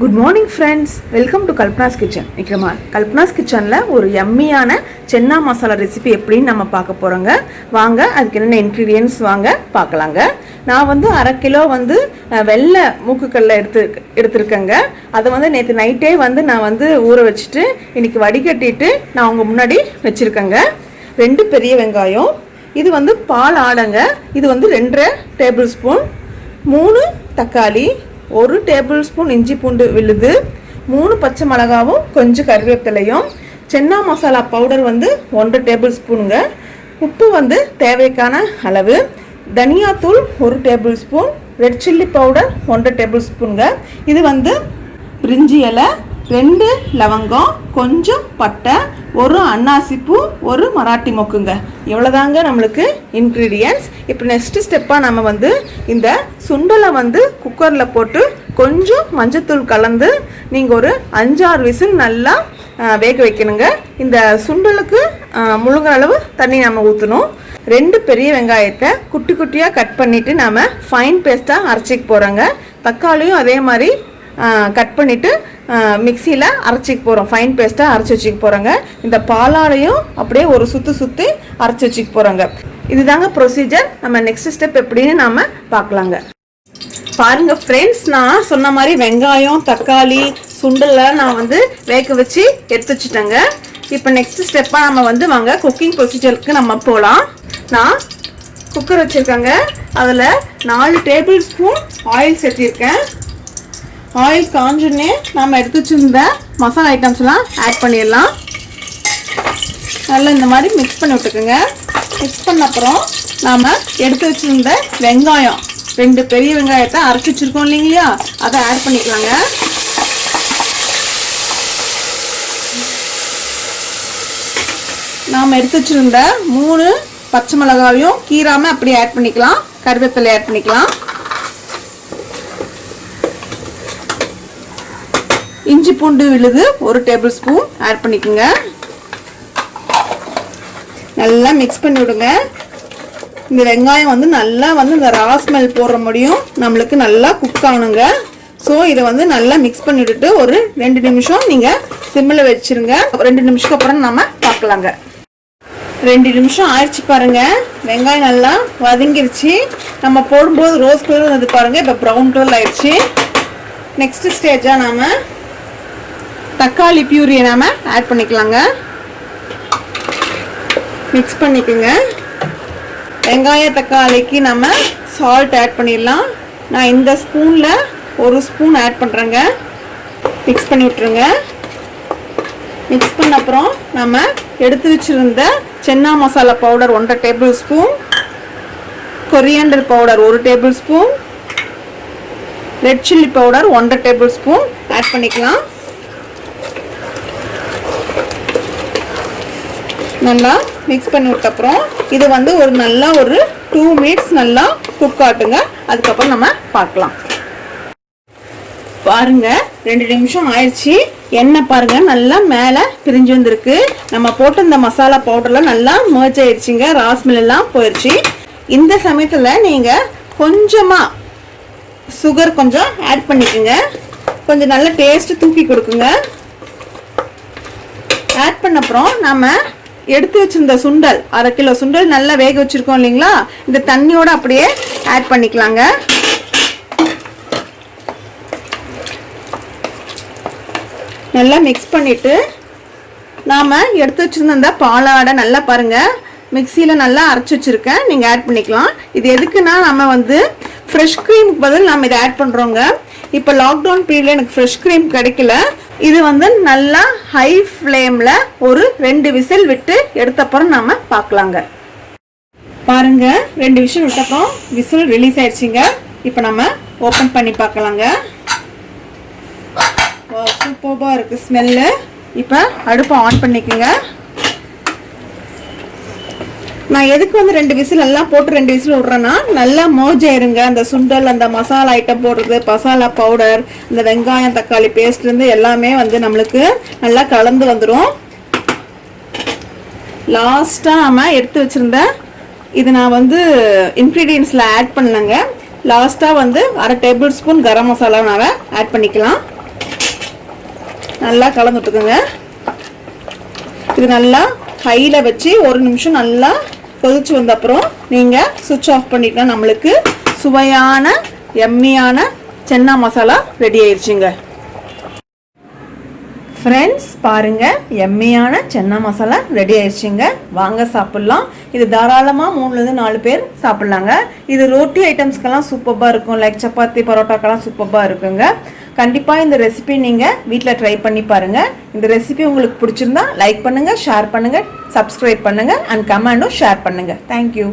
Good morning friends, welcome to Kalpana's Kitchen. நிக்கமா Kalpana's Kitchenல ஒரு யம்மியான சென்னா masala recipe எப்படின்னு நம்ம பார்க்க போறோங்க. வாங்க அதுக்கு என்ன ingredients வாங்க பார்க்கலாங்க. நான் வந்து 1/2 கிலோ வந்து வெள்ளை மூக்குக்கல்ல எடுத்துர்க்கேங்க. அது வந்து நேத்து நைட்டே வந்து நான் வந்து ஊற வச்சிட்டு இன்னைக்கு வடிகட்டிட்டு நான் உங்க முன்னாடி வச்சிருக்கேங்க. 2 பெரிய வெங்காயம், இது வந்து பால் ஆடங்க, இது வந்து 2 டேபிள்ஸ்பூன், 3 தக்காளி, 1 டேபிள்ஸ்பூன் இஞ்சி பூண்டு விழுது, 3 பச்சை மிளகாவும் கொஞ்சம் கறிவேப்பிலையும், சென்னா மசாலா பவுடர் வந்து 1 டேபிள்ஸ்பூனுங்க, உப்பு வந்து தேவைக்கான அளவு, தனியாத்தூள் 1 டேபிள்ஸ்பூன், ரெட் சில்லி பவுடர் 1 டேபிள்ஸ்பூனுங்க. இது வந்து பிரிஞ்சி இலை, 2 லவங்கம், கொஞ்சம் பட்டை, 1 அன்னாசிப்பூ, 1 மராட்டி மொக்குங்க. இவ்வளோதாங்க நம்மளுக்கு இன்க்ரீடியன்ட்ஸ். இப்போ நெக்ஸ்ட் ஸ்டெப்பாக நம்ம வந்து இந்த சுண்டலை வந்து குக்கரில் போட்டு கொஞ்சம் மஞ்சத்தூள் கலந்து நீங்கள் ஒரு 5-6 விசில் நல்லா வேக வைக்கணுங்க. இந்த சுண்டலுக்கு முழுங்கிற அளவு தண்ணி நம்ம ஊற்றணும். 2 பெரிய வெங்காயத்தை குட்டி குட்டியாக கட் பண்ணிவிட்டு நாம் ஃபைன் பேஸ்ட்டாக அரைச்சிக்க போகிறோங்க. தக்காளியும் அதே மாதிரி கட் பண்ணிவிட்டு மிக்சியில் அரைச்சிக்க போகிறோம், ஃபைன் பேஸ்ட்டாக அரைச்சி வச்சுக்க போகிறோங்க. இந்த பாலாடையும் அப்படியே ஒரு சுற்றி அரைச்சி வச்சுக்க போகிறோங்க. இதுதாங்க ப்ரொசீஜர். நம்ம நெக்ஸ்ட் ஸ்டெப் எப்படின்னு நாம் பார்க்கலாங்க. பாருங்கள் ஃப்ரெண்ட்ஸ், நான் சொன்ன மாதிரி வெங்காயம், தக்காளி, சுண்டலில் நான் வந்து வேக வச்சு எடுத்து வச்சுட்டேங்க. இப்போ நெக்ஸ்ட் ஸ்டெப்பாக நம்ம வந்து வாங்க குக்கிங் ப்ரொசீஜருக்கு நம்ம போகலாம். நான் குக்கர் வச்சுருக்கேங்க, அதில் 4 டேபிள் ஸ்பூன் ஆயில் சேர்த்திருக்கேன். ஆயில் காஞ்சோடனே நாம் எடுத்து வச்சுருந்த மசாலா ஐட்டம்ஸ்லாம் ஆட் பண்ணிடலாம். நல்லா இந்த மாதிரி மிக்ஸ் பண்ணி விட்டுக்குங்க. மிக்ஸ் பண்ண அப்புறம் நாம் எடுத்து வச்சுருந்த வெங்காயம், 2 பெரிய வெங்காயத்தை அரைச்சி வச்சுருக்கோம் இல்லைங்களா, அதை ஆட் பண்ணிக்கலாங்க. நாம் எடுத்து வச்சுருந்த 3 பச்சை மிளகாயும் கீராமல் அப்படியே ஆட் பண்ணிக்கலாம். கருவேப்பிலை ஆட் பண்ணிக்கலாம். இஞ்சி பூண்டு விழுது 1 டேபிள் ஸ்பூன் ஆட் பண்ணிக்கோங்க. நல்லா மிக்ஸ் பண்ணி விடுங்க. இந்த வெங்காயம் வந்து நல்லா வந்து இந்த ரா ஸ்மெல் போடுற முடியும் நம்மளுக்கு நல்லா குக் ஆகணுங்க. ஸோ இதை வந்து நல்லா மிக்ஸ் பண்ணி விட்டுட்டு ஒரு 2 நிமிஷம் நீங்கள் சிம்மில் வச்சுருங்க. 2 நிமிஷத்துக்கு அப்புறம் நம்ம பார்க்கலாங்க. 2 நிமிஷம் ஆயிடுச்சு பாருங்க. வெங்காயம் நல்லா வதங்கிருச்சு. நம்ம போடும்போது ரோஸ் கலர் வந்து பாருங்க, இப்போ ப்ரௌன் கலர் ஆயிடுச்சு. நெக்ஸ்ட் ஸ்டேஜாக நாம தக்காளி பியூரியை நாம ஆட் பண்ணிக்கலாங்க. மிக்ஸ் பண்ணிக்கோங்க. வெங்காய தக்காளிக்கு நம்ம சால்ட் ஆட் பண்ணிடலாம். நான் இந்த ஸ்பூனில் 1 ஸ்பூன் ஆட் பண்ணுறேங்க. மிக்ஸ் பண்ணி விட்டுருங்க. மிக்ஸ் பண்ண அப்புறம் நம்ம எடுத்து வச்சுருந்த chana masala powder 1 tablespoon, coriander powder 1 tablespoon, red chilli powder 1 tablespoon add பண்ணிக்கலாம். நல்லா மிக்ஸ் பண்ணி விட்ட அப்புறம் இது வந்து ஒரு நல்லா ஒரு 2 மினிட்ஸ் நல்லா குக் ஆட்டுங்க. அதுக்கப்புறம் நம்ம பார்க்கலாம். பாருங்க 2 நிமிஷம் ஆயிடுச்சு. எண்ணெய் பாருங்க நல்லா மேலே பிரிஞ்சு வந்திருக்கு. நம்ம போட்டு இந்த மசாலா பவுடர்லாம் நல்லா மர்ஜ் ஆயிடுச்சுங்க. ராஸ்மெல் எல்லாம் போயிடுச்சு. இந்த சமயத்தில் நீங்கள் கொஞ்சமாக சுகர் கொஞ்சம் ஆட் பண்ணிக்கோங்க. கொஞ்சம் நல்ல டேஸ்ட் தூக்கி கொடுக்குங்க. ஆட் பண்ண அப்புறம் நம்ம எடுத்து வச்சிருந்த சுண்டல் 1/2 கிலோ சுண்டல் நல்லா வேக வச்சிருக்கோம் இல்லைங்களா, இந்த தண்ணியோட அப்படியே ஆட் பண்ணிக்கலாங்க. நல்லா மிக்ஸ் பண்ணிட்டு நாம எடுத்து வச்சிருந்த இந்த பாலாடை நல்லா பாருங்க மிக்சியில் நல்லா அரைச்சி வச்சிருக்கேன், நீங்கள் ஆட் பண்ணிக்கலாம். இது எதுக்குன்னா நம்ம வந்து ஃப்ரெஷ் க்ரீமுக்கு பதில் நம்ம இதை ஆட் பண்ணுறோங்க. இப்போ லாக்டவுன் பீரியடில் எனக்கு ஃப்ரெஷ் க்ரீம் கிடைக்கல. இது வந்து நல்லா ஹை ஃப்ளேமில் ஒரு 2 விசில் விட்டு எடுத்தப்பறம் நம்ம பார்க்கலாங்க. பாருங்க 2 விசில் விட்டப்பறம் விசில் ரிலீஸ் ஆயிடுச்சுங்க. இப்போ நம்ம ஓப்பன் பண்ணி பார்க்கலாங்க. சூப்பராக இருக்குது ஸ்மெல்லு. இப்போ அடுப்பை ஆன் பண்ணிக்கோங்க. நான் எதுக்கு வந்து 2 விசில் எல்லாம் போட்டு 2 விசில் விட்றேன்னா நல்லா மோஜ் ஆயிருங்க. அந்த சுண்டல், அந்த மசாலா ஐட்டம் போடுறது, மசாலா பவுடர், இந்த வெங்காயம் தக்காளி பேஸ்ட்லேருந்து எல்லாமே வந்து நம்மளுக்கு நல்லா கலந்து வந்துடும். லாஸ்ட்டாக நம்ம எடுத்து வச்சுருந்த இது நான் வந்து இன்க்ரீடியன்ஸில் ஆட் பண்ணலங்க. லாஸ்ட்டாக வந்து 1/2 டேபிள் ஸ்பூன் கரம் மசாலா நான் ஆட் பண்ணிக்கலாம். நல்லா கலந்து விட்டுக்குங்க. இது நல்லா ஹையில் வச்சு ஒரு நிமிஷம் நல்லா கொதிச்சு வந்த அப்புறம் நீங்கள் சுவிட்ச் ஆஃப் பண்ணிட்டா நம்மளுக்கு சுவையான எம்மியான சன்னா மசாலா ரெடி ஆயிடுச்சுங்க. ஃப்ரெண்ட்ஸ் பாருங்கள், எம்மியான சன்னா மசாலா ரெடி ஆயிடுச்சுங்க. வாங்க சாப்பிட்லாம். இது தாராளமாக 3-4 பேர் சாப்பிட்லாங்க. இது ரோட்டி ஐட்டம்ஸ்க்கெல்லாம் சூப்பராக இருக்கும். லைக் சப்பாத்தி பரோட்டாக்கெல்லாம் சூப்பராக இருக்குங்க. கண்டிப்பாக இந்த ரெசிபி நீங்கள் வீட்டில் ட்ரை பண்ணி பாருங்கள். இந்த ரெசிபி உங்களுக்கு பிடிச்சிருந்தா லைக் பண்ணுங்கள், ஷேர் பண்ணுங்கள், சப்ஸ்கிரைப் பண்ணுங்கள் அண்ட் கமெண்டும் ஷேர் பண்ணுங்கள். தேங்க்யூ.